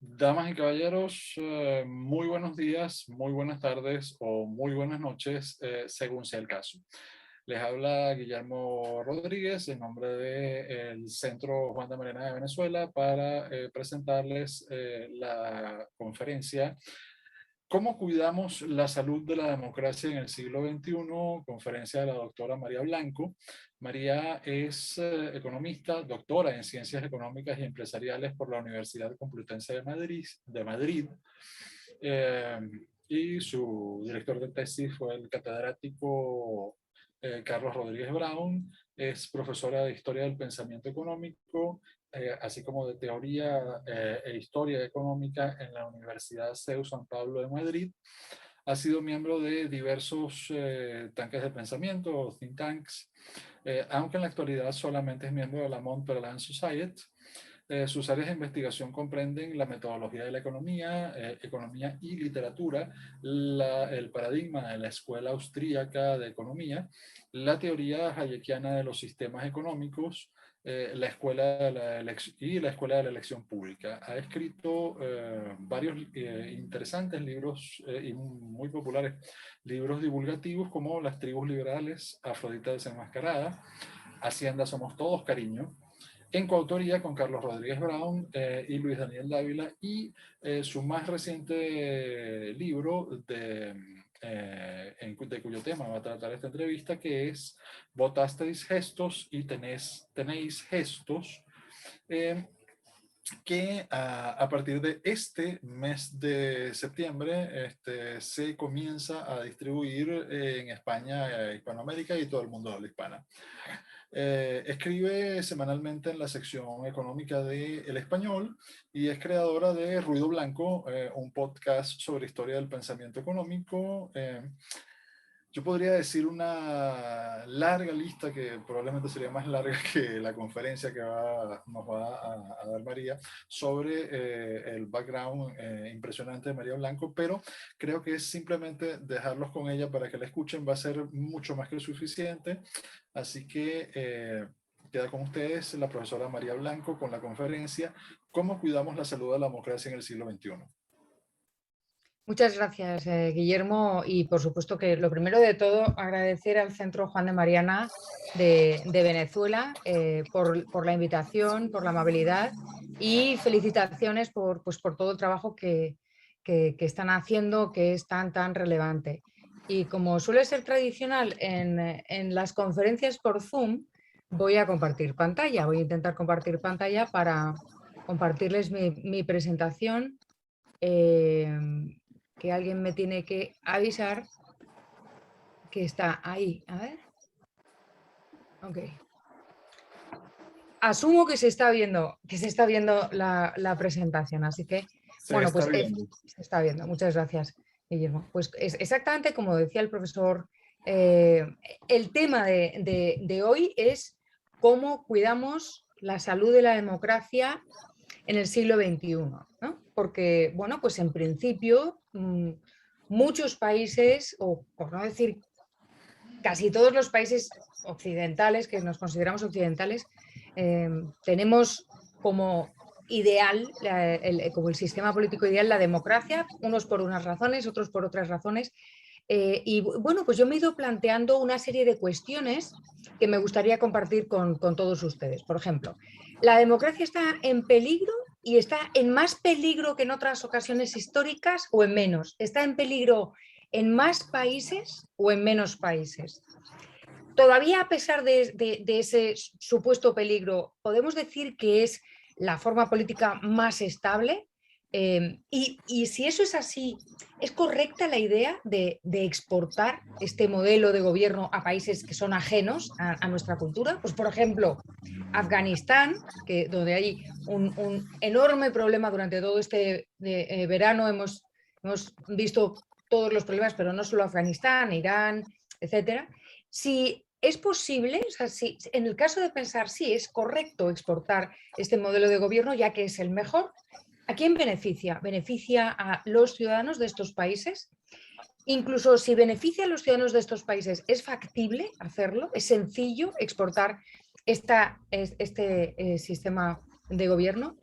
Damas y caballeros, muy buenos días, muy buenas tardes o muy buenas noches, según sea el caso. Les habla Guillermo Rodríguez en nombre del Centro Juan de Mariana de Venezuela para presentarles la conferencia ¿Cómo cuidamos la salud de la democracia en el siglo XXI? Conferencia de la doctora María Blanco. María es economista, doctora en Ciencias Económicas y Empresariales por la Universidad Complutense de Madrid. Eh, y su director de tesis fue el catedrático Carlos Rodríguez Brown. Es profesora de Historia del Pensamiento Económico, así como de Teoría e Historia Económica en la Universidad CEU San Pablo de Madrid. Ha sido miembro de diversos tanques de pensamiento, think tanks, aunque en la actualidad solamente es miembro de la Mont-Pelerin Society. Sus áreas de investigación comprenden la metodología de la economía, economía y literatura, el paradigma de la escuela austríaca de economía, la teoría hayekiana de los sistemas económicos, la escuela de la escuela de la elección pública. Ha escrito varios interesantes libros y muy populares libros divulgativos como Las tribus liberales, Afrodita desenmascarada, Hacienda somos todos, cariño, en coautoría con Carlos Rodríguez Brown y Luis Daniel Dávila, y su más reciente libro de cuyo tema va a tratar esta entrevista, que es Votasteis gestos y tenéis gestos, que a partir de este mes de septiembre se comienza a distribuir en España, Hispanoamérica y todo el mundo de habla hispana. Escribe semanalmente en la sección económica de El Español y es creadora de Ruido Blanco, un podcast sobre historia del pensamiento económico. Yo podría decir una larga lista que probablemente sería más larga que la conferencia que nos va a dar María sobre el background impresionante de María Blanco, pero creo que es simplemente dejarlos con ella para que la escuchen, va a ser mucho más que suficiente. Así que queda con ustedes la profesora María Blanco con la conferencia ¿Cómo cuidamos la salud de la democracia en el siglo XXI? Muchas gracias, Guillermo. Y por supuesto que lo primero de todo, agradecer al Centro Juan de Mariana de Venezuela por la invitación, por la amabilidad y felicitaciones por todo el trabajo que están haciendo, que es tan relevante. Y como suele ser tradicional en las conferencias por Zoom, voy a compartir pantalla. Voy a intentar compartir pantalla para compartirles mi presentación. Que alguien me tiene que avisar que está ahí. A ver. Ok. Asumo que se está viendo la presentación, así que, bueno, pues se está viendo. Muchas gracias, Guillermo. Pues es exactamente como decía el profesor, el tema de hoy es cómo cuidamos la salud de la democracia en el siglo XXI, ¿no? Porque, bueno, pues en principio muchos países, o por no decir casi todos los países occidentales, que nos consideramos occidentales, tenemos como ideal, como el sistema político ideal, la democracia, unos por unas razones, otros por otras razones. Y bueno, pues yo me he ido planteando una serie de cuestiones que me gustaría compartir con todos ustedes. Por ejemplo, ¿la democracia está en peligro y está en más peligro que en otras ocasiones históricas o en menos? ¿Está en peligro en más países o en menos países? Todavía, a pesar de ese supuesto peligro, ¿podemos decir que es la forma política más estable? Y si eso es así, ¿es correcta la idea de exportar este modelo de gobierno a países que son ajenos a nuestra cultura? Pues, por ejemplo, Afganistán, donde hay un enorme problema durante todo este verano, hemos visto todos los problemas, pero no solo Afganistán, Irán, etcétera. Si es posible, o sea, si en el caso de pensar si es correcto exportar este modelo de gobierno, ya que es el mejor, ¿a quién beneficia? ¿Beneficia a los ciudadanos de estos países? Incluso si beneficia a los ciudadanos de estos países, ¿es factible hacerlo? ¿Es sencillo exportar este sistema de gobierno?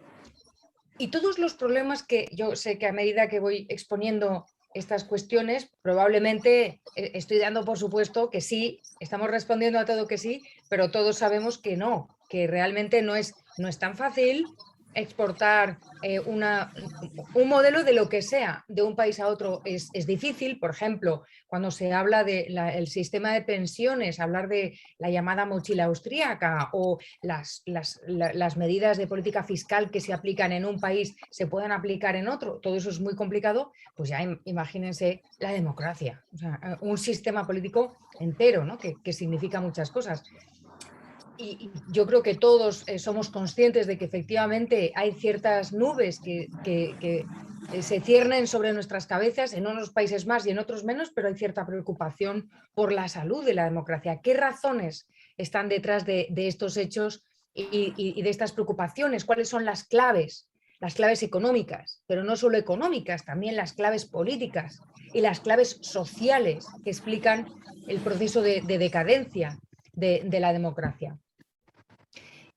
Y todos los problemas que yo sé que a medida que voy exponiendo estas cuestiones, probablemente estoy dando por supuesto que sí, estamos respondiendo a todo que sí, pero todos sabemos que no, que realmente no es tan fácil exportar un modelo de lo que sea de un país a otro. Es difícil, por ejemplo, cuando se habla del sistema de pensiones, hablar de la llamada mochila austríaca o las medidas de política fiscal que se aplican en un país se puedan aplicar en otro, todo eso es muy complicado, pues ya imagínense la democracia, o sea, un sistema político entero, ¿no? que significa muchas cosas. Y yo creo que todos somos conscientes de que efectivamente hay ciertas nubes que se ciernen sobre nuestras cabezas, en unos países más y en otros menos, pero hay cierta preocupación por la salud de la democracia. ¿Qué razones están detrás de estos hechos y de estas preocupaciones? ¿Cuáles son las claves? Las claves económicas, pero no solo económicas, también las claves políticas y las claves sociales que explican el proceso de decadencia de la democracia.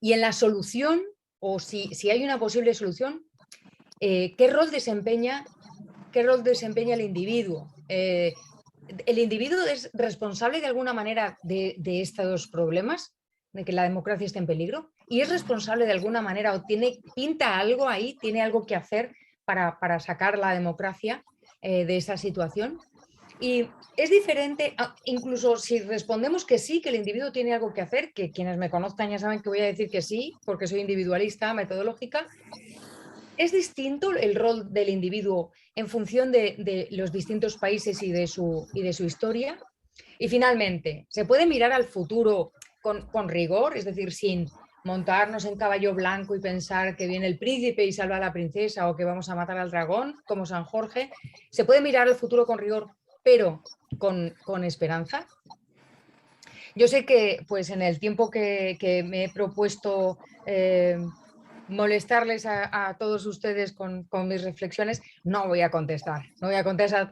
Y en la solución, o si hay una posible solución, ¿qué rol desempeña el individuo? ¿El individuo es responsable de alguna manera de estos problemas, de que la democracia esté en peligro? ¿Y es responsable de alguna manera o pinta algo ahí, tiene algo que hacer para sacar la democracia de esa situación? Y es diferente, incluso si respondemos que sí, que el individuo tiene algo que hacer, que quienes me conozcan ya saben que voy a decir que sí, porque soy individualista, metodológica. ¿Es distinto el rol del individuo en función de los distintos países y de su historia? Y finalmente, ¿se puede mirar al futuro con rigor? Es decir, sin montarnos en caballo blanco y pensar que viene el príncipe y salva a la princesa o que vamos a matar al dragón, como San Jorge. ¿Se puede mirar al futuro con rigor, pero con esperanza? Yo sé que pues, en el tiempo que me he propuesto molestarles a todos ustedes con mis reflexiones, no voy a contestar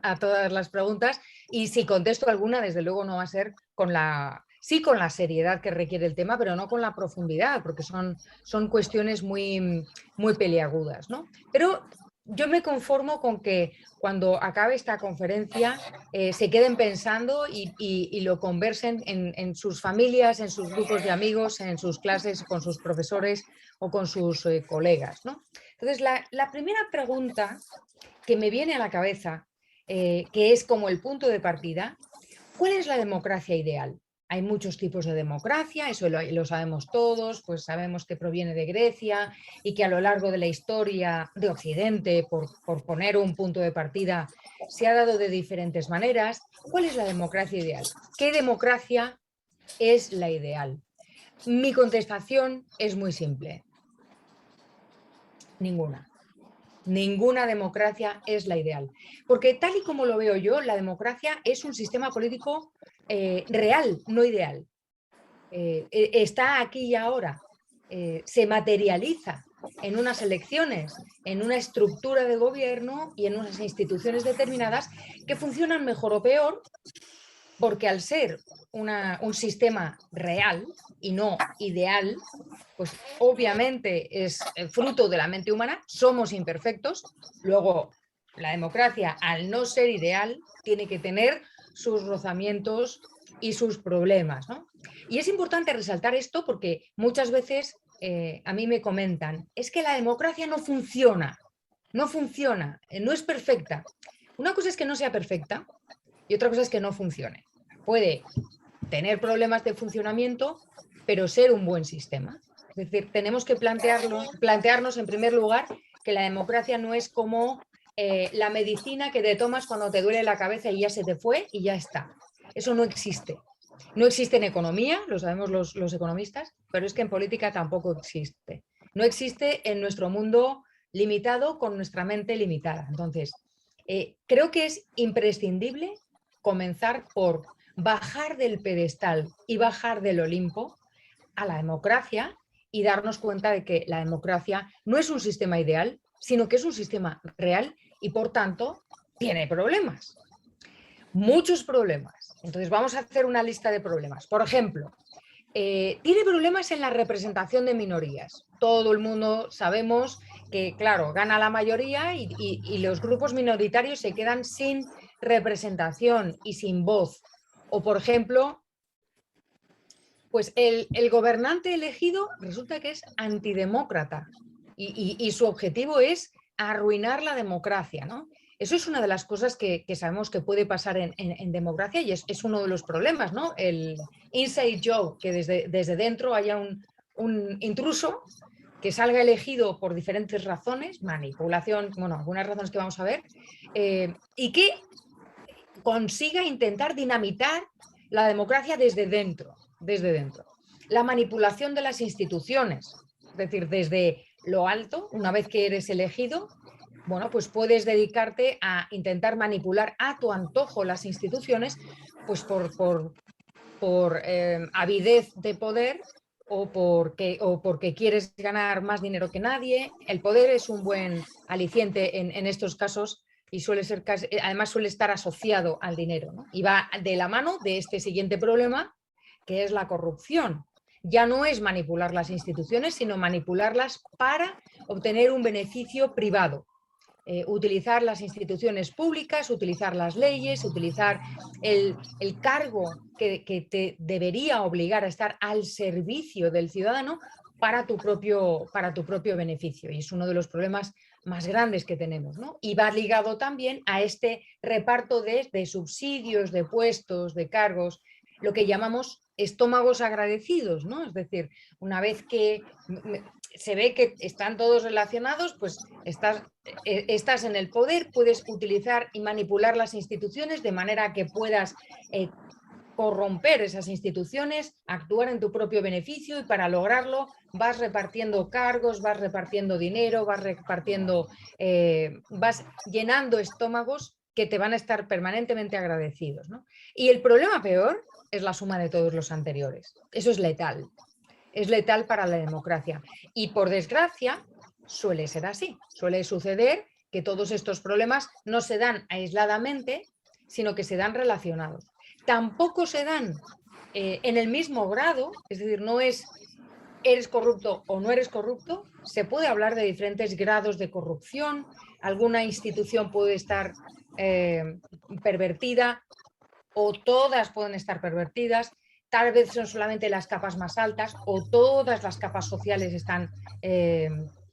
a todas las preguntas, y si contesto alguna, desde luego no va a ser con la seriedad que requiere el tema, pero no con la profundidad, porque son cuestiones muy, muy peliagudas, ¿no? Pero yo me conformo con que cuando acabe esta conferencia se queden pensando y lo conversen en sus familias, en sus grupos de amigos, en sus clases, con sus profesores o con sus colegas, ¿no? Entonces, la primera pregunta que me viene a la cabeza, que es como el punto de partida, ¿cuál es la democracia ideal? Hay muchos tipos de democracia, eso lo sabemos todos, pues sabemos que proviene de Grecia y que a lo largo de la historia de Occidente, por poner un punto de partida, se ha dado de diferentes maneras. ¿Cuál es la democracia ideal? ¿Qué democracia es la ideal? Mi contestación es muy simple. Ninguna. Ninguna democracia es la ideal. Porque tal y como lo veo yo, la democracia es un sistema político real, no ideal. Está aquí y ahora. Se materializa en unas elecciones, en una estructura de gobierno y en unas instituciones determinadas que funcionan mejor o peor, porque al ser un sistema real y no ideal, pues obviamente es fruto de la mente humana, somos imperfectos. Luego, la democracia, al no ser ideal, tiene que tener sus rozamientos y sus problemas, ¿no? Y es importante resaltar esto porque muchas veces a mí me comentan, es que la democracia no funciona, no es perfecta. Una cosa es que no sea perfecta y otra cosa es que no funcione. Puede tener problemas de funcionamiento, pero ser un buen sistema. Es decir, tenemos que plantearnos en primer lugar que la democracia no es como la medicina que te tomas cuando te duele la cabeza y ya se te fue y ya está. Eso no existe. No existe en economía, lo sabemos los economistas, pero es que en política tampoco existe. No existe en nuestro mundo limitado con nuestra mente limitada. Entonces, creo que es imprescindible comenzar por bajar del pedestal y bajar del Olimpo a la democracia y darnos cuenta de que la democracia no es un sistema ideal, sino que es un sistema real y por tanto tiene problemas, muchos problemas. Entonces vamos a hacer una lista de problemas. Por ejemplo, tiene problemas en la representación de minorías. Todo el mundo sabemos que, claro, gana la mayoría y los grupos minoritarios se quedan sin representación y sin voz. O, por ejemplo, pues el gobernante elegido resulta que es antidemócrata y su objetivo es arruinar la democracia, ¿no? Eso es una de las cosas que sabemos que puede pasar en democracia y es uno de los problemas, ¿no? El inside job, que desde dentro haya un intruso que salga elegido por diferentes razones, manipulación, bueno, algunas razones que vamos a ver, y que consiga intentar dinamitar la democracia desde dentro, desde dentro. La manipulación de las instituciones, es decir, desde lo alto, una vez que eres elegido, bueno, pues puedes dedicarte a intentar manipular a tu antojo las instituciones, pues por avidez de poder o porque quieres ganar más dinero que nadie. El poder es un buen aliciente en estos casos y suele ser, además suele estar asociado al dinero, ¿no? Y va de la mano de este siguiente problema, que es la corrupción. Ya no es manipular las instituciones, sino manipularlas para obtener un beneficio privado. Utilizar las instituciones públicas, utilizar las leyes, utilizar el cargo que te debería obligar a estar al servicio del ciudadano para tu propio beneficio. Y es uno de los problemas más grandes que tenemos, ¿no? Y va ligado también a este reparto de subsidios, de puestos, de cargos, lo que llamamos estómagos agradecidos, ¿no? Es decir, una vez que se ve que están todos relacionados, pues estás en el poder, puedes utilizar y manipular las instituciones de manera que puedas corromper esas instituciones, actuar en tu propio beneficio y para lograrlo vas repartiendo cargos, vas repartiendo dinero, vas llenando estómagos que te van a estar permanentemente agradecidos, ¿no? Y el problema peor es la suma de todos los anteriores. Eso es letal para la democracia. Y por desgracia suele ser así, suele suceder que todos estos problemas no se dan aisladamente, sino que se dan relacionados. Tampoco se dan en el mismo grado, es decir, no es eres corrupto o no eres corrupto, se puede hablar de diferentes grados de corrupción, alguna institución puede estar pervertida o todas pueden estar pervertidas, tal vez son solamente las capas más altas o todas las capas sociales están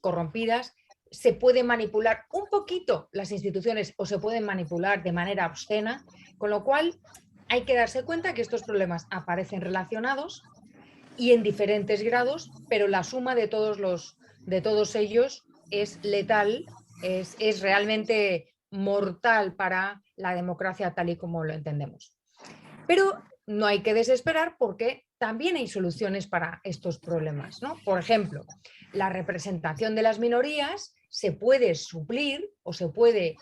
corrompidas. Se puede manipular un poquito las instituciones o se pueden manipular de manera obscena, con lo cual hay que darse cuenta que estos problemas aparecen relacionados y en diferentes grados, pero la suma de todos ellos es letal, es realmente mortal para la democracia tal y como lo entendemos. Pero no hay que desesperar porque también hay soluciones para estos problemas, ¿no? Por ejemplo, la representación de las minorías se puede suplir o se puede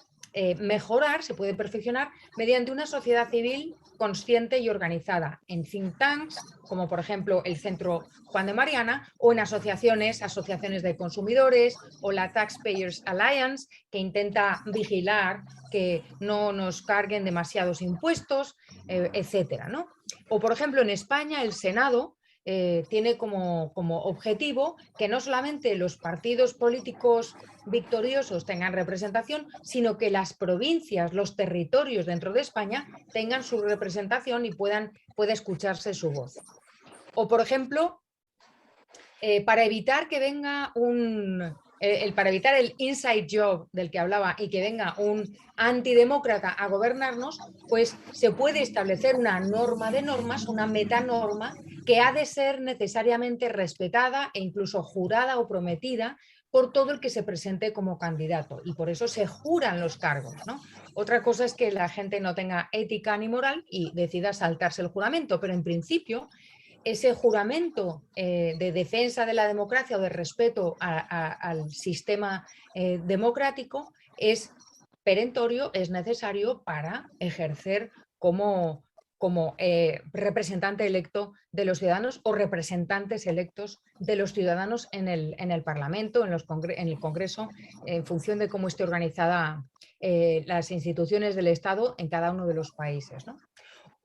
mejorar, se puede perfeccionar mediante una sociedad civil consciente y organizada en think tanks, como por ejemplo el Centro Juan de Mariana, o en asociaciones de consumidores o la Taxpayers Alliance, que intenta vigilar que no nos carguen demasiados impuestos, etcétera, ¿no? O por ejemplo en España el Senado tiene como objetivo que no solamente los partidos políticos victoriosos tengan representación, sino que las provincias, los territorios dentro de España tengan su representación y pueda escucharse su voz. O por ejemplo, para evitar que venga para evitar el inside job del que hablaba y que venga un antidemócrata a gobernarnos, pues se puede establecer una norma de normas, una metanorma que ha de ser necesariamente respetada e incluso jurada o prometida por todo el que se presente como candidato y por eso se juran los cargos, ¿no? Otra cosa es que la gente no tenga ética ni moral y decida saltarse el juramento, pero en principio ese juramento de defensa de la democracia o de respeto al sistema democrático es perentorio es necesario para ejercer como representante electo de los ciudadanos o representantes electos de los ciudadanos en el Parlamento, en el Congreso, en función de cómo esté organizada las instituciones del Estado en cada uno de los países, ¿no?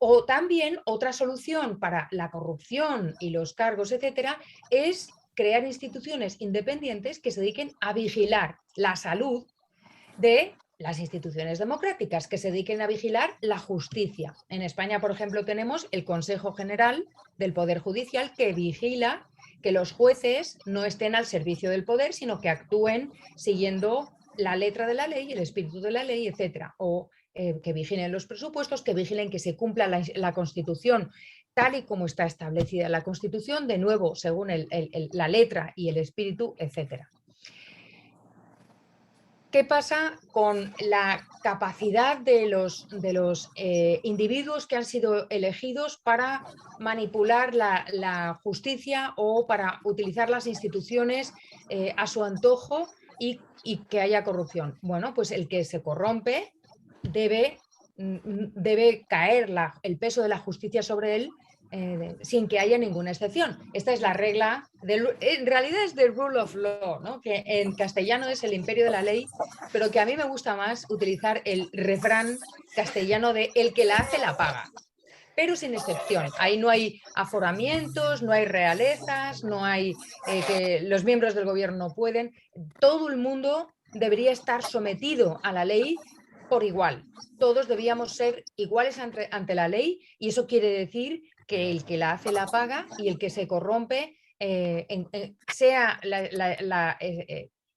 O también otra solución para la corrupción y los cargos, etcétera, es crear instituciones independientes que se dediquen a vigilar la salud de las instituciones democráticas, que se dediquen a vigilar la justicia. En España, por ejemplo, tenemos el Consejo General del Poder Judicial que vigila que los jueces no estén al servicio del poder, sino que actúen siguiendo la letra de la ley, el espíritu de la ley, etcétera. O que vigilen los presupuestos, que vigilen que se cumpla la Constitución tal y como está establecida la Constitución, de nuevo, según la letra y el espíritu, etcétera. ¿Qué pasa con la capacidad de los individuos que han sido elegidos para manipular la justicia o para utilizar las instituciones a su antojo y que haya corrupción? Bueno, pues el que se corrompe debe caer el peso de la justicia sobre él sin que haya ninguna excepción. Esta es la regla, en realidad es the rule of law, ¿no? Que en castellano es el imperio de la ley, pero que a mí me gusta más utilizar el refrán castellano de el que la hace la paga, pero sin excepción. Ahí no hay aforamientos, no hay realezas, no hay que los miembros del gobierno no pueden. Todo el mundo debería estar sometido a la ley por igual. Todos debíamos ser iguales ante la ley y eso quiere decir que el que la hace la paga y el que se corrompe, sea la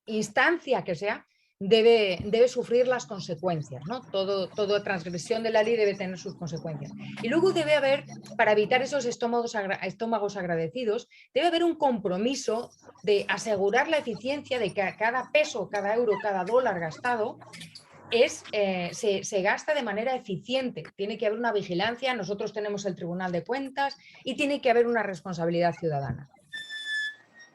instancia que sea, debe sufrir las consecuencias, ¿no? Toda transgresión de la ley debe tener sus consecuencias. Y luego debe haber, para evitar esos estómagos agradecidos, debe haber un compromiso de asegurar la eficiencia de que cada peso, cada euro, cada dólar gastado se gasta de manera eficiente. Tiene que haber una vigilancia, nosotros tenemos el Tribunal de Cuentas y tiene que haber una responsabilidad ciudadana.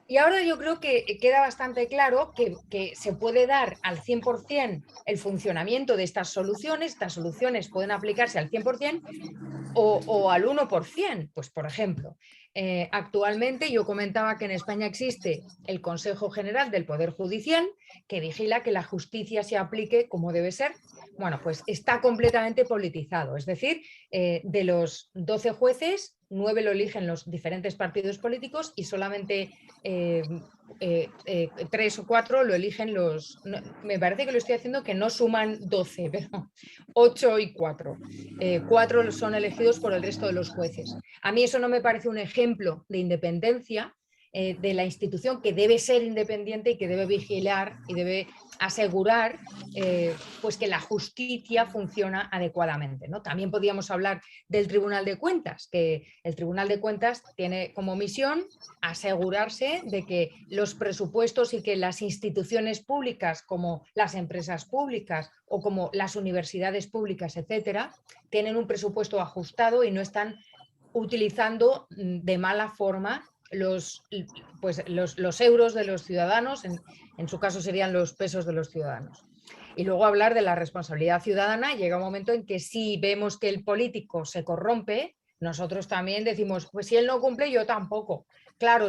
Y ahora yo creo que queda bastante claro que se puede dar al 100% el funcionamiento de estas soluciones pueden aplicarse al 100% o al 1%. Pues, por ejemplo, actualmente yo comentaba que en España existe el Consejo General del Poder Judicial que vigila que la justicia se aplique como debe ser. Bueno, pues está completamente politizado, es decir, de los 12 jueces, 9 lo eligen los diferentes partidos políticos y solamente 3 o 4 lo eligen me parece que lo estoy haciendo que no suman 12, pero 8 y 4. 4 son elegidos por el resto de los jueces. A mí eso no me parece un ejemplo de independencia de la institución, que debe ser independiente y que debe vigilar y debe asegurar pues que la justicia funciona adecuadamente, ¿no? También podríamos hablar del Tribunal de Cuentas, que el Tribunal de Cuentas tiene como misión asegurarse de que los presupuestos y que las instituciones públicas, como las empresas públicas o como las universidades públicas, etcétera, tienen un presupuesto ajustado y no están utilizando de mala forma los euros de los ciudadanos, en su caso serían los pesos de los ciudadanos. Y luego hablar de la responsabilidad ciudadana. Llega un momento en que si vemos que el político se corrompe, nosotros también decimos, pues si él no cumple, yo tampoco. Claro,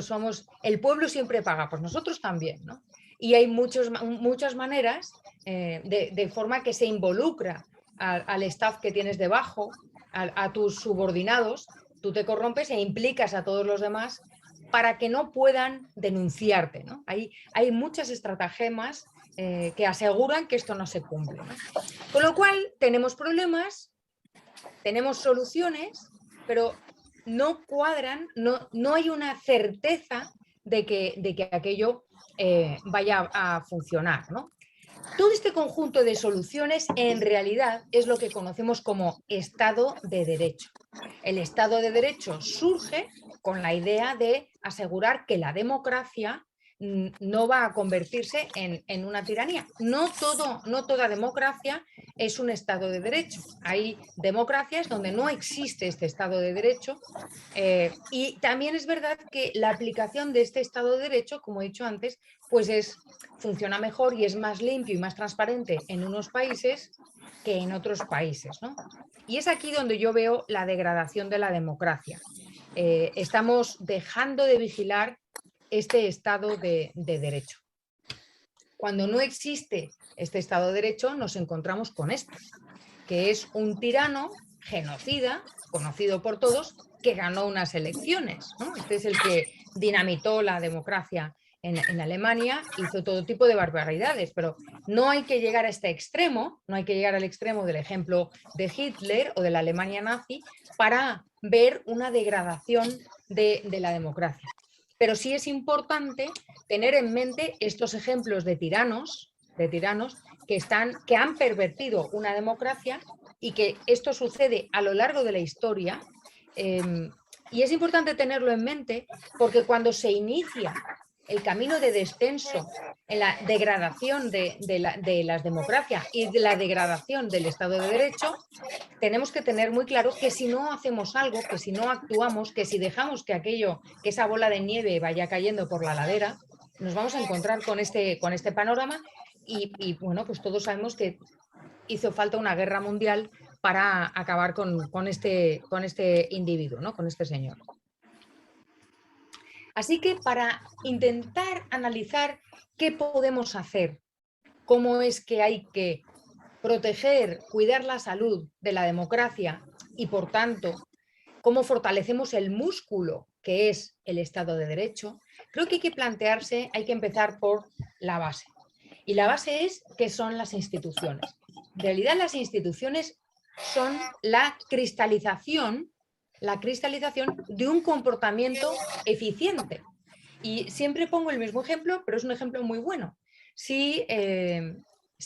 el pueblo siempre paga, pues nosotros también, ¿no? Y hay muchas maneras de forma que se involucra al staff que tienes debajo, a tus subordinados. Tú te corrompes e implicas a todos los demás para que no puedan denunciarte, ¿no? Hay muchas estratagemas que aseguran que esto no se cumple, ¿no? Con lo cual tenemos problemas, tenemos soluciones, pero no cuadran, no hay una certeza de que aquello vaya a funcionar, ¿no? Todo este conjunto de soluciones en realidad es lo que conocemos como Estado de Derecho. El Estado de Derecho surge con la idea de asegurar que la democracia no va a convertirse en una tiranía. No toda democracia es un Estado de Derecho. Hay democracias donde no existe este Estado de Derecho y también es verdad que la aplicación de este Estado de Derecho, como he dicho antes, pues funciona mejor y es más limpio y más transparente en unos países que en otros países, ¿no? Y es aquí donde yo veo la degradación de la democracia. Estamos dejando de vigilar este Estado de Derecho. Cuando no existe este Estado de Derecho, nos encontramos con esto, que es un tirano genocida, conocido por todos, que ganó unas elecciones, ¿no? Este es el que dinamitó la democracia en Alemania, hizo todo tipo de barbaridades, pero no hay que llegar a este extremo, no hay que llegar al extremo del ejemplo de Hitler o de la Alemania nazi para ver una degradación de la democracia. Pero sí es importante tener en mente estos ejemplos de tiranos que han pervertido una democracia y que esto sucede a lo largo de la historia. Y es importante tenerlo en mente porque cuando se inicia el camino de descenso en la degradación de las democracias y de la degradación del Estado de Derecho, tenemos que tener muy claro que si no hacemos algo, que si no actuamos, que si dejamos que esa bola de nieve vaya cayendo por la ladera, nos vamos a encontrar con este panorama y bueno, pues todos sabemos que hizo falta una guerra mundial para acabar con este individuo, ¿no? Con este señor. Así que para intentar analizar qué podemos hacer, cómo es que hay que proteger, cuidar la salud de la democracia y, por tanto, cómo fortalecemos el músculo que es el Estado de Derecho, creo que hay que plantearse, hay que empezar por la base. Y la base es qué son las instituciones. En realidad las instituciones son la cristalización de un comportamiento eficiente. Y siempre pongo el mismo ejemplo, pero es un ejemplo muy bueno. Si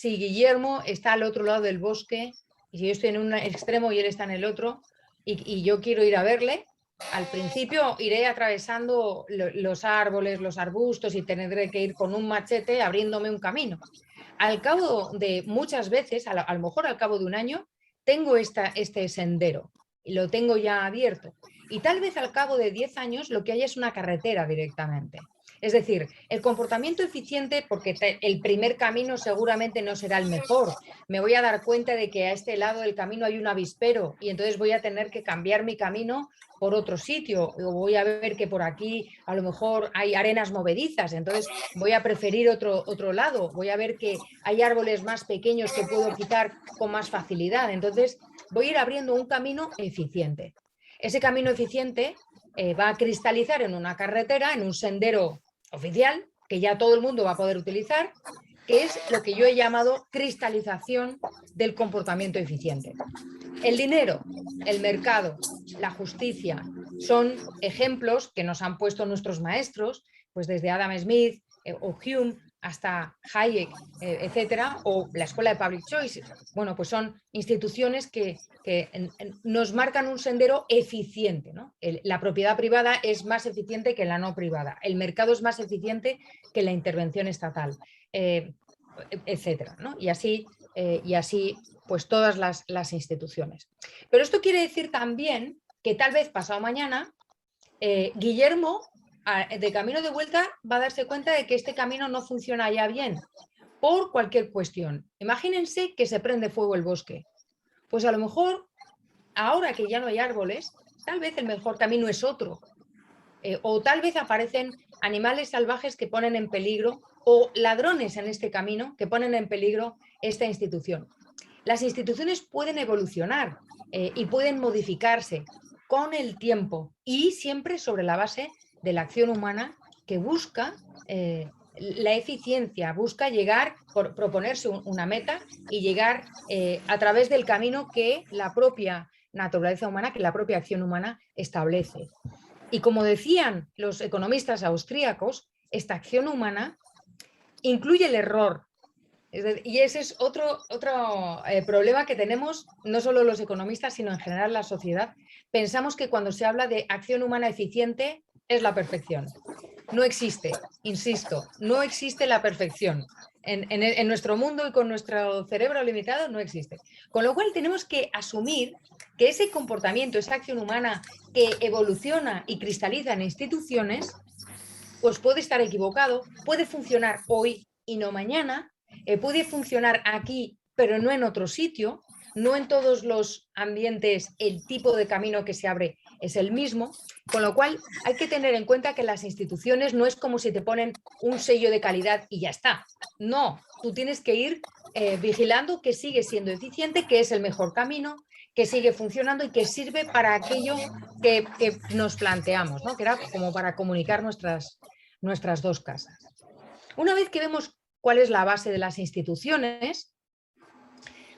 Guillermo está al otro lado del bosque y si yo estoy en un extremo y él está en el otro y yo quiero ir a verle, al principio iré atravesando los árboles, los arbustos y tendré que ir con un machete abriéndome un camino. Al cabo de muchas veces, a lo mejor al cabo de un año, tengo este sendero y lo tengo ya abierto. Y tal vez al cabo de 10 años lo que hay es una carretera directamente. Es decir, el comportamiento eficiente, porque el primer camino seguramente no será el mejor. Me voy a dar cuenta de que a este lado del camino hay un avispero y entonces voy a tener que cambiar mi camino por otro sitio. O voy a ver que por aquí a lo mejor hay arenas movedizas, entonces voy a preferir otro lado. Voy a ver que hay árboles más pequeños que puedo quitar con más facilidad. Entonces voy a ir abriendo un camino eficiente. Ese camino eficiente va a cristalizar en una carretera, en un sendero oficial, que ya todo el mundo va a poder utilizar, que es lo que yo he llamado cristalización del comportamiento eficiente. El dinero, el mercado, la justicia son ejemplos que nos han puesto nuestros maestros, pues desde Adam Smith o Hume hasta Hayek, etcétera, o la Escuela de Public Choice. Bueno, pues son instituciones que nos marcan un sendero eficiente, ¿no? La propiedad privada es más eficiente que la no privada, el mercado es más eficiente que la intervención estatal, etcétera, ¿no? Y así pues todas las instituciones. Pero esto quiere decir también que tal vez pasado mañana Guillermo, de camino de vuelta, va a darse cuenta de que este camino no funciona ya bien por cualquier cuestión. Imagínense que se prende fuego el bosque. Pues a lo mejor, ahora que ya no hay árboles, tal vez el mejor camino es otro. O tal vez aparecen animales salvajes que ponen en peligro, o ladrones en este camino que ponen en peligro esta institución. Las instituciones pueden evolucionar y pueden modificarse con el tiempo y siempre sobre la base de la acción humana que busca la eficiencia, busca llegar, proponerse una meta y llegar a través del camino que la propia naturaleza humana, que la propia acción humana establece. Y como decían los economistas austríacos, esta acción humana incluye el error. Y ese es otro problema que tenemos, no solo los economistas, sino en general la sociedad. Pensamos que cuando se habla de acción humana eficiente es la perfección. no existe, insisto, no existe la perfección. En nuestro mundo y con nuestro cerebro limitado no existe. Con lo cual tenemos que asumir que ese comportamiento, esa acción humana que evoluciona y cristaliza en instituciones, pues puede estar equivocado, puede funcionar hoy y no mañana, puede funcionar aquí pero no en otro sitio, no en todos los ambientes el tipo de camino que se abre es el mismo, con lo cual hay que tener en cuenta que las instituciones no es como si te ponen un sello de calidad y ya está. No, tú tienes que ir vigilando que sigue siendo eficiente, que es el mejor camino, que sigue funcionando y que sirve para aquello que nos planteamos, ¿no? Que era como para comunicar nuestras dos casas. Una vez que vemos cuál es la base de las instituciones,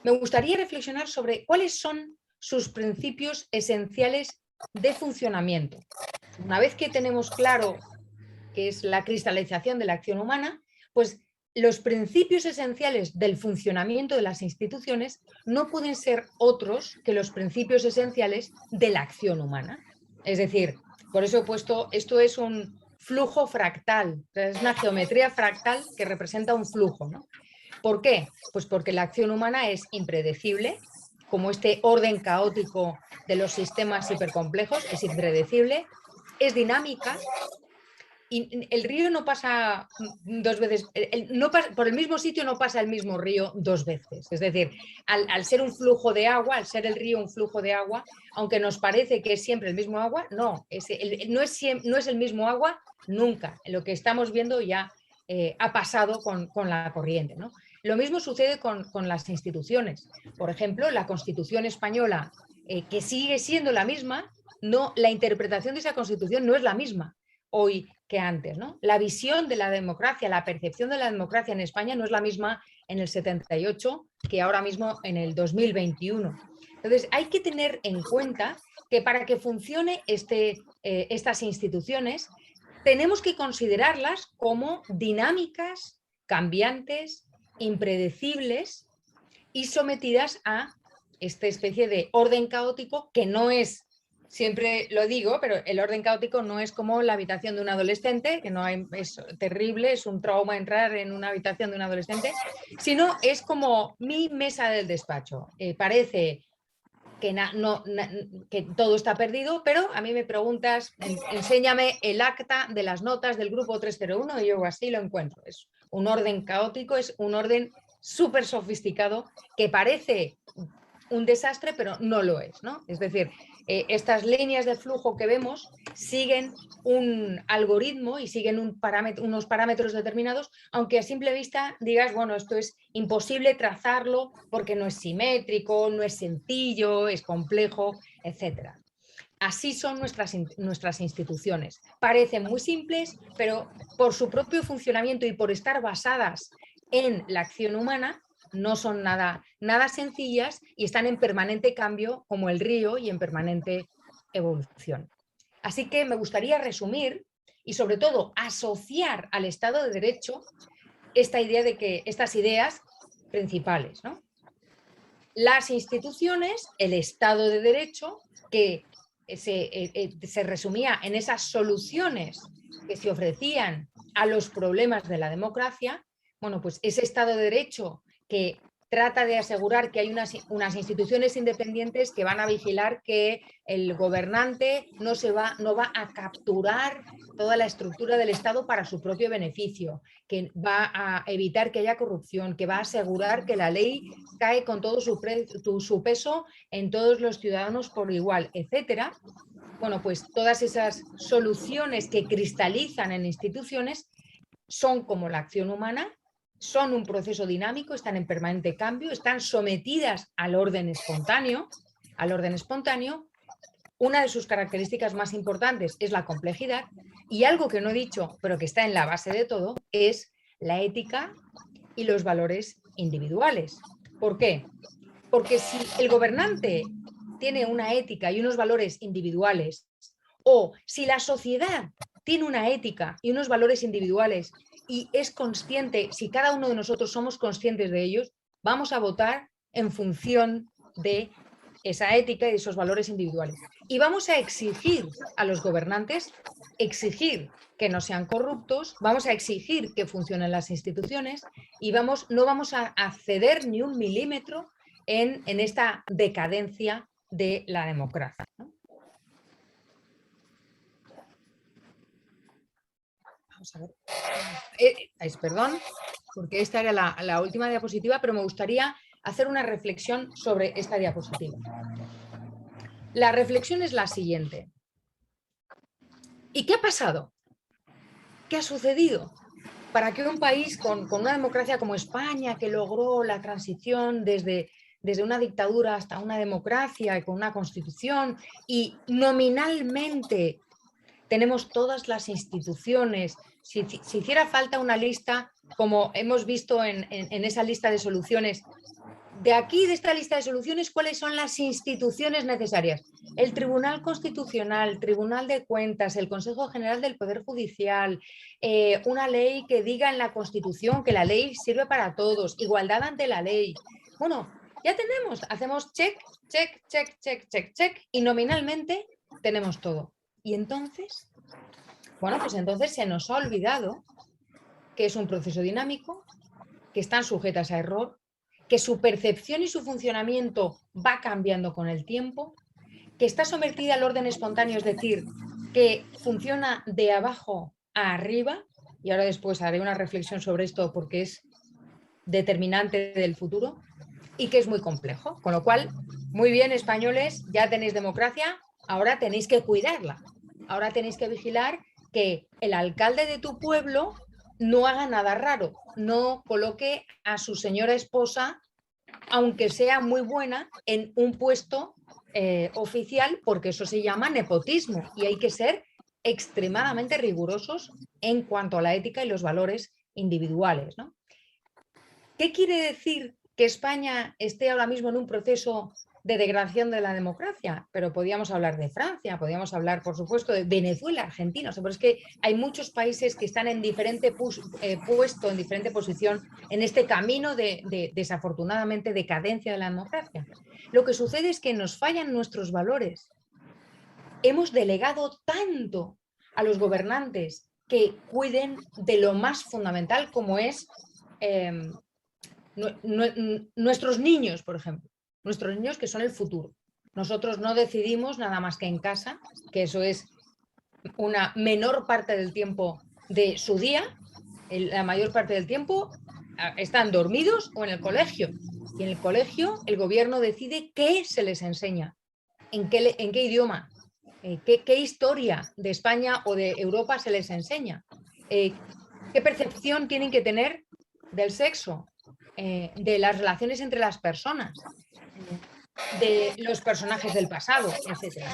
me gustaría reflexionar sobre cuáles son sus principios esenciales de funcionamiento. Una vez que tenemos claro qué es la cristalización de la acción humana, pues los principios esenciales del funcionamiento de las instituciones no pueden ser otros que los principios esenciales de la acción humana. Es decir, por eso he puesto, esto es un flujo fractal, es una geometría fractal que representa un flujo, ¿no? ¿Por qué? Pues porque la acción humana es impredecible, como este orden caótico de los sistemas hipercomplejos, es impredecible, es dinámica, y el río no pasa dos veces, no pasa, por el mismo sitio no pasa el mismo río dos veces. Es decir, al ser un flujo de agua, al ser el río un flujo de agua, aunque nos parece que es siempre el mismo agua, no, no es el mismo agua nunca. Lo que estamos viendo ya ha pasado con la corriente, ¿no? Lo mismo sucede con las instituciones. Por ejemplo, la Constitución española, que sigue siendo la misma, no, la interpretación de esa Constitución no es la misma hoy que antes, ¿no? La visión de la democracia, la percepción de la democracia en España no es la misma en el 78 que ahora mismo en el 2021. Entonces, hay que tener en cuenta que para que funcione estas instituciones, tenemos que considerarlas como dinámicas, cambiantes, impredecibles y sometidas a esta especie de orden caótico que no es, siempre lo digo, pero el orden caótico no es como la habitación de un adolescente, que no hay, es terrible, es un trauma entrar en una habitación de un adolescente, sino es como mi mesa del despacho. Parece que, que todo está perdido, pero a mí me preguntas, enséñame el acta de las notas del grupo 301 y yo así lo encuentro. Es un orden caótico, es un orden súper sofisticado que parece un desastre, pero no lo es, ¿no? Es decir, estas líneas de flujo que vemos siguen un algoritmo y siguen unos parámetros determinados, aunque a simple vista digas, bueno, esto es imposible trazarlo porque no es simétrico, no es sencillo, es complejo, etc. Así son nuestras instituciones. Parecen muy simples, pero por su propio funcionamiento y por estar basadas en la acción humana, no son nada sencillas y están en permanente cambio como el río y en permanente evolución. Así que me gustaría resumir y sobre todo asociar al Estado de Derecho esta idea de que estas ideas principales, ¿no? Las instituciones, el Estado de Derecho, que se resumía en esas soluciones que se ofrecían a los problemas de la democracia, bueno, pues ese Estado de Derecho que trata de asegurar que hay unas instituciones independientes que van a vigilar que el gobernante no va a capturar toda la estructura del Estado para su propio beneficio, que va a evitar que haya corrupción, que va a asegurar que la ley cae con todo su peso en todos los ciudadanos por igual, etcétera. Bueno, pues todas esas soluciones que cristalizan en instituciones son como la acción humana, son un proceso dinámico, están en permanente cambio, están sometidas al orden espontáneo. Una de sus características más importantes es la complejidad y algo que no he dicho, pero que está en la base de todo, es la ética y los valores individuales. ¿Por qué? Porque si el gobernante tiene una ética y unos valores individuales, o si la sociedad tiene una ética y unos valores individuales y es consciente, si cada uno de nosotros somos conscientes de ellos, vamos a votar en función de esa ética y esos valores individuales. Y vamos a exigir a los gobernantes, exigir que no sean corruptos, vamos a exigir que funcionen las instituciones y no vamos a ceder ni un milímetro en esta decadencia de la democracia, ¿no? Vamos a ver. Perdón, porque esta era la última diapositiva, pero me gustaría hacer una reflexión sobre esta diapositiva. La reflexión es la siguiente. ¿Y qué ha pasado? ¿Qué ha sucedido para que un país con una democracia como España, que logró la transición desde una dictadura hasta una democracia y con una constitución, y nominalmente tenemos todas las instituciones, si hiciera falta una lista, como hemos visto en esa lista de soluciones, de aquí, de esta lista de soluciones, ¿cuáles son las instituciones necesarias? El Tribunal Constitucional, Tribunal de Cuentas, el Consejo General del Poder Judicial, una ley que diga en la Constitución que la ley sirve para todos, igualdad ante la ley. Bueno, ya tenemos, hacemos check, check, check, check, check, check, y nominalmente tenemos todo. Y entonces, bueno, pues entonces se nos ha olvidado que es un proceso dinámico, que están sujetas a error, que su percepción y su funcionamiento va cambiando con el tiempo, que está sometida al orden espontáneo, es decir, que funciona de abajo a arriba, y ahora después haré una reflexión sobre esto porque es determinante del futuro, y que es muy complejo, con lo cual, muy bien, españoles, ya tenéis democracia, ahora tenéis que cuidarla, ahora tenéis que vigilar que el alcalde de tu pueblo no haga nada raro, no coloque a su señora esposa, aunque sea muy buena, en un puesto oficial, porque eso se llama nepotismo y hay que ser extremadamente rigurosos en cuanto a la ética y los valores individuales, ¿no? ¿Qué quiere decir que España esté ahora mismo en un proceso de degradación de la democracia? Pero podríamos hablar de Francia, podríamos hablar, por supuesto, de Venezuela, Argentina, o sea, pero es que hay muchos países que están en diferente puesto, en diferente posición, en este camino de desafortunadamente decadencia de la democracia. Lo que sucede es que nos fallan nuestros valores. Hemos delegado tanto a los gobernantes que cuiden de lo más fundamental, como es nuestros niños, por ejemplo, nuestros niños que son el futuro. Nosotros no decidimos nada más que en casa, que eso es una menor parte del tiempo de su día, la mayor parte del tiempo están dormidos o en el colegio. Y en el colegio el gobierno decide qué se les enseña, en qué idioma, qué historia de España o de Europa se les enseña, qué percepción tienen que tener del sexo, de las relaciones entre las personas, de los personajes del pasado, etc.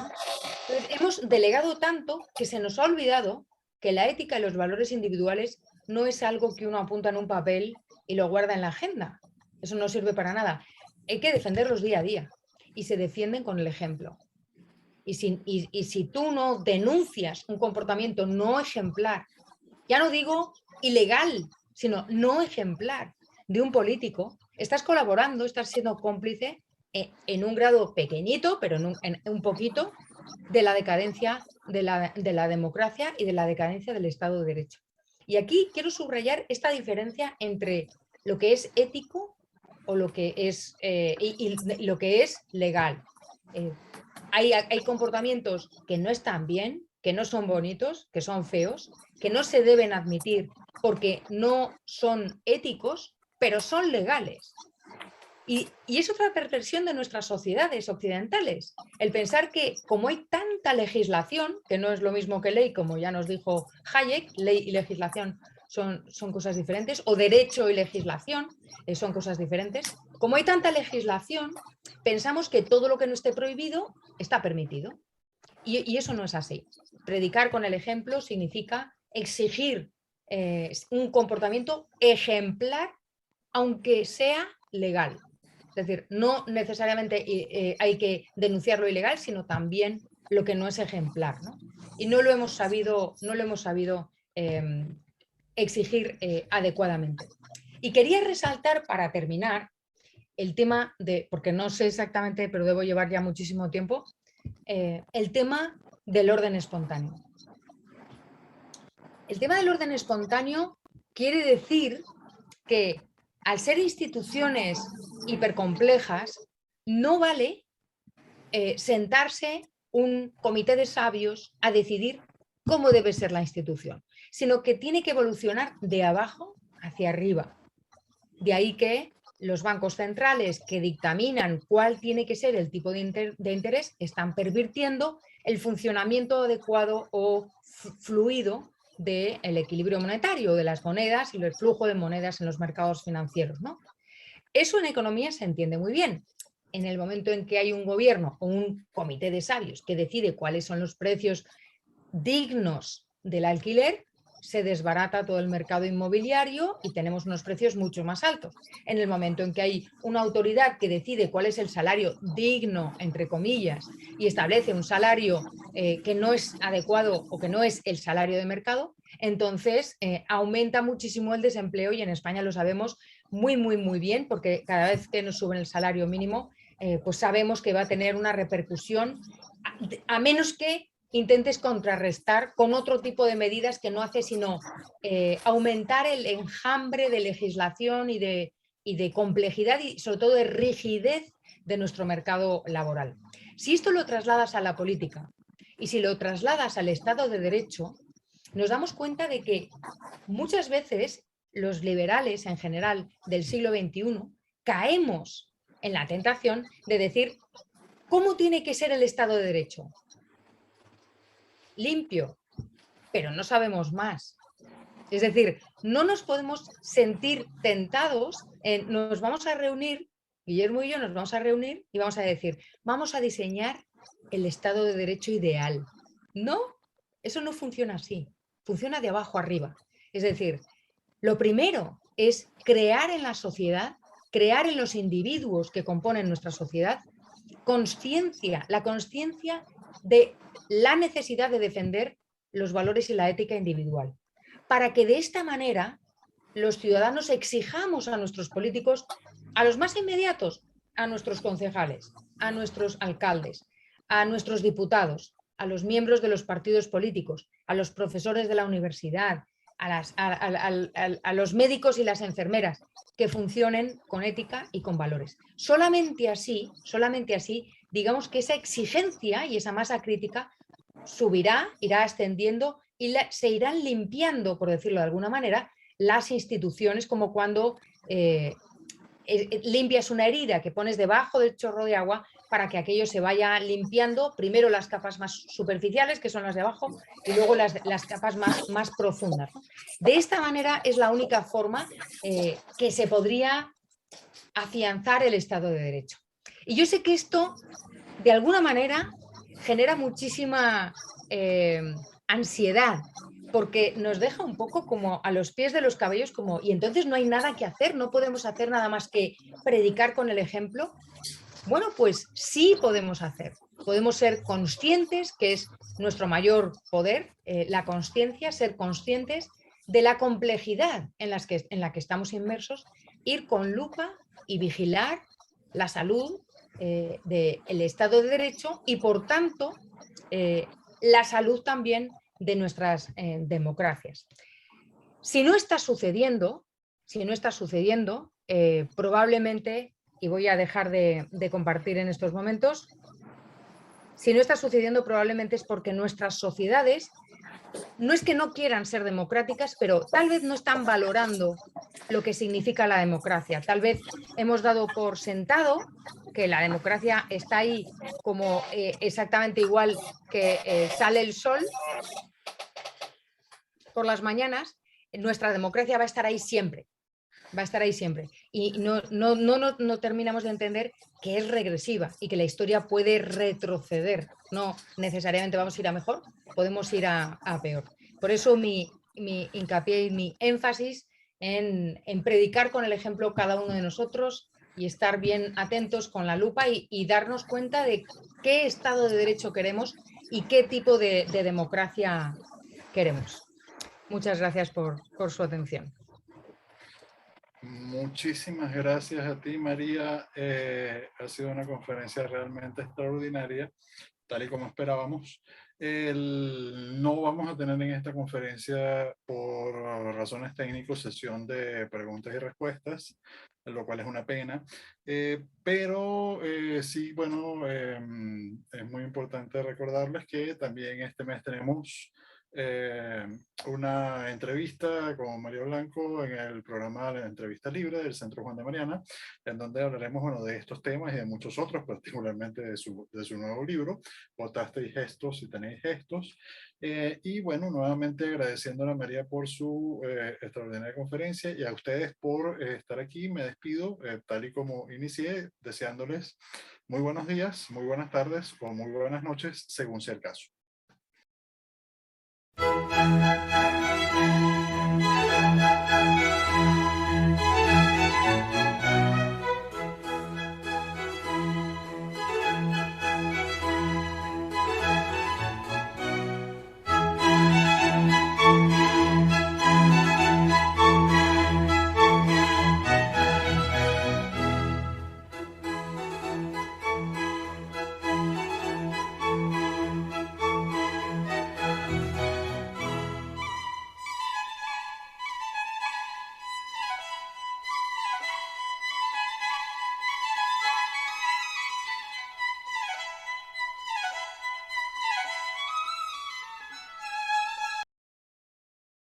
Entonces, hemos delegado tanto que se nos ha olvidado que la ética y los valores individuales no es algo que uno apunta en un papel y lo guarda en la agenda. Eso no sirve para nada. Hay que defenderlos día a día y se defienden con el ejemplo. Y si tú no denuncias un comportamiento no ejemplar, ya no digo ilegal, sino no ejemplar de un político, estás colaborando, estás siendo cómplice en un grado pequeñito, pero en un poquito, de la decadencia de la democracia y de la decadencia del Estado de Derecho. Y aquí quiero subrayar esta diferencia entre lo que es ético o lo que es, y lo que es legal. Hay comportamientos que no están bien, que no son bonitos, que son feos, que no se deben admitir porque no son éticos, pero son legales. Y es otra perversión de nuestras sociedades occidentales, el pensar que como hay tanta legislación, que no es lo mismo que ley, como ya nos dijo Hayek, ley y legislación son cosas diferentes, o derecho y legislación son cosas diferentes. Como hay tanta legislación, pensamos que todo lo que no esté prohibido está permitido. Y eso no es así. Predicar con el ejemplo significa exigir un comportamiento ejemplar, aunque sea legal. Es decir, no necesariamente hay que denunciar lo ilegal, sino también lo que no es ejemplar, ¿no? Y no lo hemos sabido exigir adecuadamente. Y quería resaltar, para terminar, el tema de, porque no sé exactamente, pero debo llevar ya muchísimo tiempo, el tema del orden espontáneo. El tema del orden espontáneo quiere decir que al ser instituciones hipercomplejas, no vale sentarse un comité de sabios a decidir cómo debe ser la institución, sino que tiene que evolucionar de abajo hacia arriba. De ahí que los bancos centrales que dictaminan cuál tiene que ser el tipo de interés están pervirtiendo el funcionamiento adecuado o fluido del equilibrio monetario, de las monedas y el flujo de monedas en los mercados financieros, ¿no? Eso en economía se entiende muy bien. En el momento en que hay un gobierno o un comité de sabios que decide cuáles son los precios dignos del alquiler, se desbarata todo el mercado inmobiliario y tenemos unos precios mucho más altos. En el momento en que hay una autoridad que decide cuál es el salario digno, entre comillas, y establece un salario que no es adecuado o que no es el salario de mercado, entonces aumenta muchísimo el desempleo y en España lo sabemos muy bien, porque cada vez que nos suben el salario mínimo, pues sabemos que va a tener una repercusión, a menos que intentes contrarrestar con otro tipo de medidas que no hace sino aumentar el enjambre de legislación y de complejidad y sobre todo de rigidez de nuestro mercado laboral. Si esto lo trasladas a la política y si lo trasladas al Estado de Derecho, nos damos cuenta de que muchas veces los liberales en general del siglo XXI caemos en la tentación de decir ¿cómo tiene que ser el Estado de Derecho? Limpio, pero no sabemos más. Es decir, no nos podemos sentir tentados nos vamos a reunir, Guillermo y yo nos vamos a reunir y vamos a decir, vamos a diseñar el Estado de Derecho ideal. No, eso no funciona así, funciona de abajo arriba. Es decir, lo primero es crear en la sociedad, crear en los individuos que componen nuestra sociedad, conciencia, la conciencia de la necesidad de defender los valores y la ética individual, para que de esta manera los ciudadanos exijamos a nuestros políticos, a los más inmediatos, a nuestros concejales, a nuestros alcaldes, a nuestros diputados, a los miembros de los partidos políticos, a los profesores de la universidad, a los médicos y las enfermeras, que funcionen con ética y con valores. Solamente así, digamos que esa exigencia y esa masa crítica subirá, irá ascendiendo y se irán limpiando, por decirlo de alguna manera, las instituciones, como cuando limpias una herida que pones debajo del chorro de agua para que aquello se vaya limpiando, primero las capas más superficiales, que son las de abajo, y luego las capas más profundas, ¿no? De esta manera es la única forma que se podría afianzar el Estado de Derecho. Y yo sé que esto, de alguna manera, genera muchísima ansiedad, porque nos deja un poco como a los pies de los caballos, como, y entonces no hay nada que hacer, no podemos hacer nada más que predicar con el ejemplo. Bueno, pues sí podemos hacer. Podemos ser conscientes, que es nuestro mayor poder, la consciencia, ser conscientes de la complejidad en la que estamos inmersos, ir con lupa y vigilar la salud del Estado de Derecho y, por tanto, la salud también de nuestras democracias. Si no está sucediendo, probablemente, y voy a dejar de compartir en estos momentos, si no está sucediendo probablemente es porque nuestras sociedades no es que no quieran ser democráticas, pero tal vez no están valorando lo que significa la democracia. Tal vez hemos dado por sentado que la democracia está ahí como exactamente igual que sale el sol por las mañanas, nuestra democracia va a estar ahí siempre. Va a estar ahí siempre. Y no terminamos de entender que es regresiva y que la historia puede retroceder. No necesariamente vamos a ir a mejor, podemos ir a peor. Por eso mi hincapié y mi énfasis en predicar con el ejemplo cada uno de nosotros y estar bien atentos con la lupa y darnos cuenta de qué Estado de Derecho queremos y qué tipo de democracia queremos. Muchas gracias por su atención. Muchísimas gracias a ti, María. Ha sido una conferencia realmente extraordinaria, tal y como esperábamos. No vamos a tener en esta conferencia, por razones técnicas, sesión de preguntas y respuestas, lo cual es una pena. Pero sí, bueno, es muy importante recordarles que también este mes tenemos eh, una entrevista con María Blanco en el programa La Entrevista Libre del Centro Juan de Mariana, en donde hablaremos, bueno, de estos temas y de muchos otros, particularmente de su nuevo libro, Votasteis gestos si tenéis gestos. Y bueno, nuevamente agradeciéndole a María por su extraordinaria conferencia y a ustedes por estar aquí. Me despido, tal y como inicié, deseándoles muy buenos días, muy buenas tardes o muy buenas noches, según sea el caso.